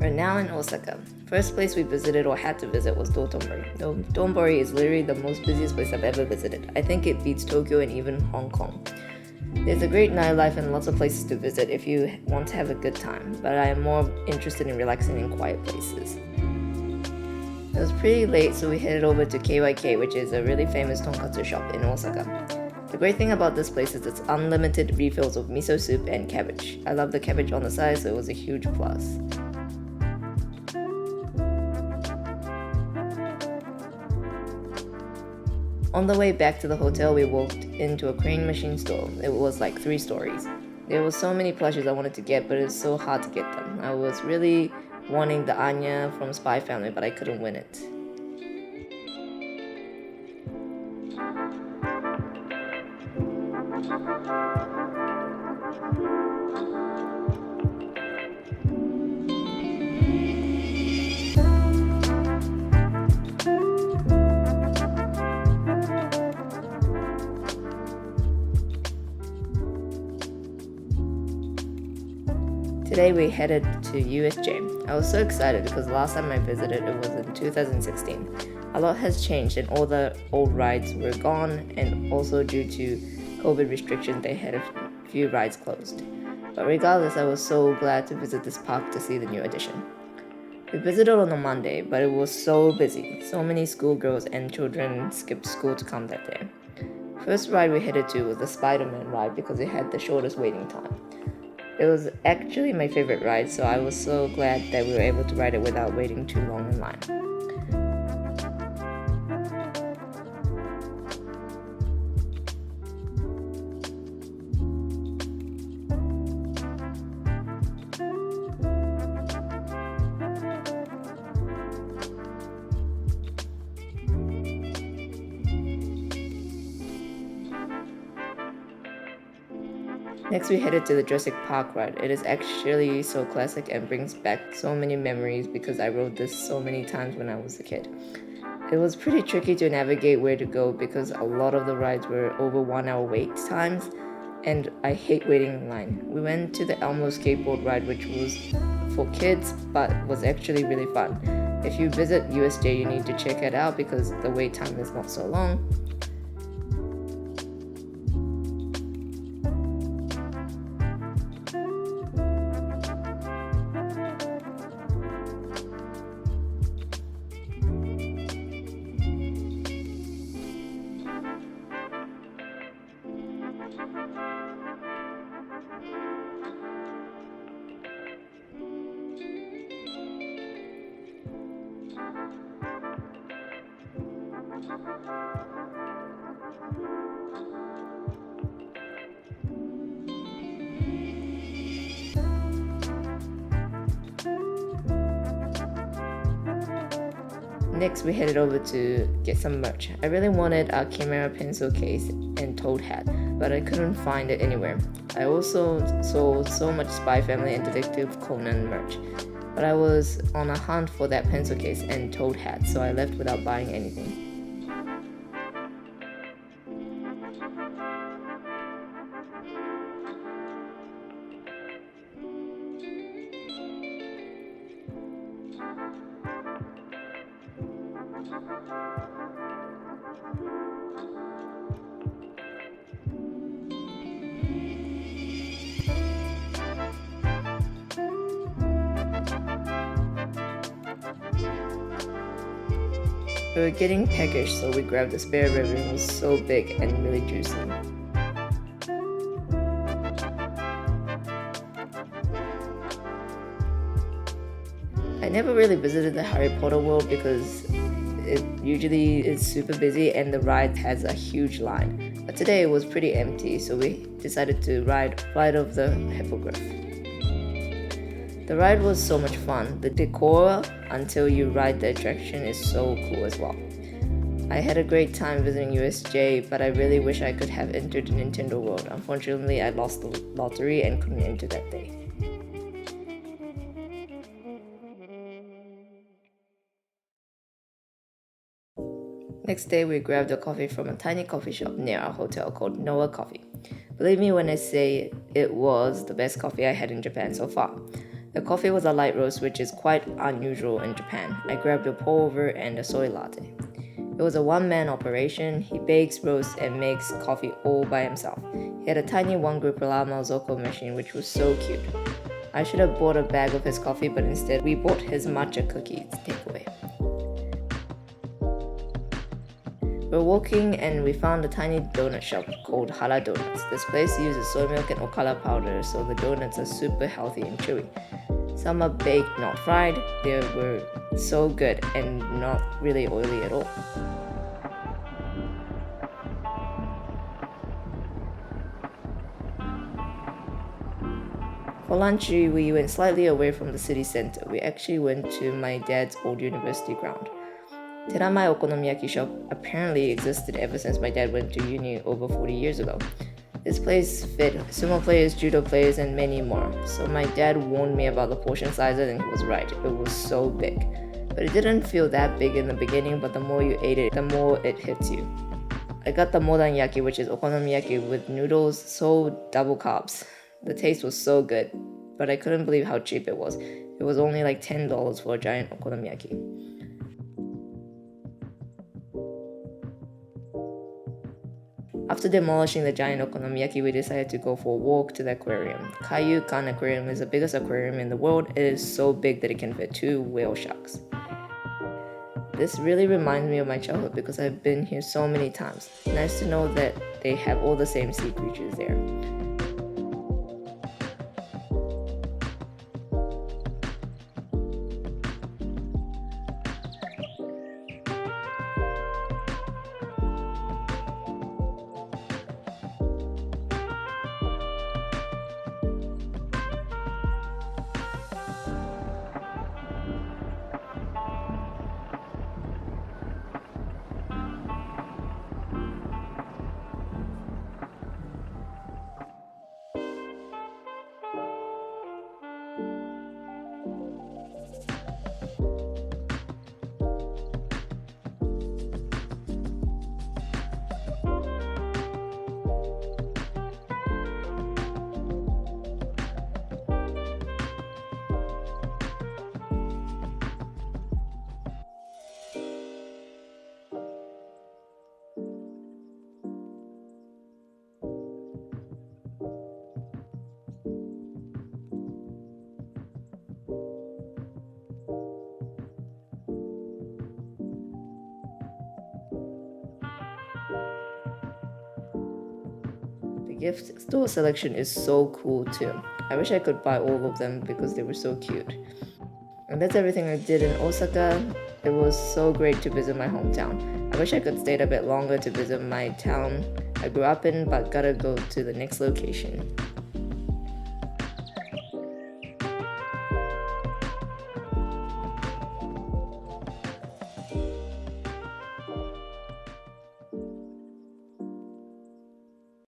We're now in Osaka. First place we visited or had to visit was Dotonbori. Dotonbori is literally the most busiest place I've ever visited. I think it beats Tokyo and even Hong Kong. There's a great nightlife and lots of places to visit if you want to have a good time, but I am more interested in relaxing in quiet places. It was pretty late, so we headed over to KYK, which is a really famous tonkatsu shop in Osaka. The great thing about this place is its unlimited refills of miso soup and cabbage. I love the cabbage on the side, so it was a huge plus. On the way back to the hotel, we walked into a crane machine store. It was like 3 stories. There were so many plushes I wanted to get, but it was so hard to get them. I was really wanting the Anya from Spy Family, but I couldn't win it. Today we headed to USJ. I was so excited because last time I visited it was in 2016. A lot has changed and all the old rides were gone, and also due to COVID restrictions they had a few rides closed. But regardless, I was so glad to visit this park to see the new addition. We visited on a Monday, but it was so busy. So many schoolgirls and children skipped school to come that day. First ride we headed to was the Spider-Man ride because it had the shortest waiting time. It was actually my favorite ride, so I was so glad that we were able to ride it without waiting too long in line. Next we headed to the Jurassic Park ride. It is actually so classic and brings back so many memories because I rode this so many times when I was a kid. It was pretty tricky to navigate where to go because a lot of the rides were over 1 hour wait times, and I hate waiting in line. We went to the Elmo skateboard ride, which was for kids but was actually really fun. If you visit USJ, you need to check it out because the wait time is not so long. Next, we headed over to get some merch. I really wanted a Chimera pencil case and toad hat, but I couldn't find it anywhere. I also saw so much Spy Family and Detective Conan merch, but I was on a hunt for that pencil case and toad hat, so I left without buying anything. We were getting peckish, so we grabbed a spare rib and it was so big and really juicy. I never really visited the Harry Potter world because it usually is super busy and the ride has a huge line. But today it was pretty empty, so we decided to ride Flight of the Hippogriff. The ride was so much fun. The decor until you ride the attraction is so cool as well. I had a great time visiting USJ, but I really wish I could have entered the Nintendo World. Unfortunately, I lost the lottery and couldn't enter that day. Next day, we grabbed a coffee from a tiny coffee shop near our hotel called Noah Coffee. Believe me when I say it was the best coffee I had in Japan so far. The coffee was a light roast, which is quite unusual in Japan. I grabbed a pour-over and a soy latte. It was a one-man operation. He bakes, roasts, and makes coffee all by himself. He had a tiny one-group Malzoko machine, which was so cute. I should have bought a bag of his coffee, but instead we bought his matcha cookies takeaway. We were walking and we found a tiny donut shop called Hara Donuts. This place uses soy milk and okara powder, so the donuts are super healthy and chewy. Some are baked, not fried. They were so good and not really oily at all. For lunch, we went slightly away from the city center. We actually went to my dad's old university ground. Teramai Okonomiyaki shop apparently existed ever since my dad went to uni over 40 years ago. This place fit sumo players, judo players, and many more. So my dad warned me about the portion sizes and he was right. It was so big. But it didn't feel that big in the beginning, but the more you ate it, the more it hits you. I got the modanyaki, which is okonomiyaki with noodles, so double carbs. The taste was so good, but I couldn't believe how cheap it was. It was only like $10 for a giant okonomiyaki. After demolishing the giant okonomiyaki, we decided to go for a walk to the aquarium. Kaiyuukan Aquarium is the biggest aquarium in the world. It is so big that it can fit 2 whale sharks. This really reminds me of my childhood because I've been here so many times. Nice to know that they have all the same sea creatures there. The gift store selection is so cool too. I wish I could buy all of them because they were so cute. And that's everything I did in Osaka. It was so great to visit my hometown. I wish I could stay a bit longer to visit my town I grew up in, but gotta go to the next location.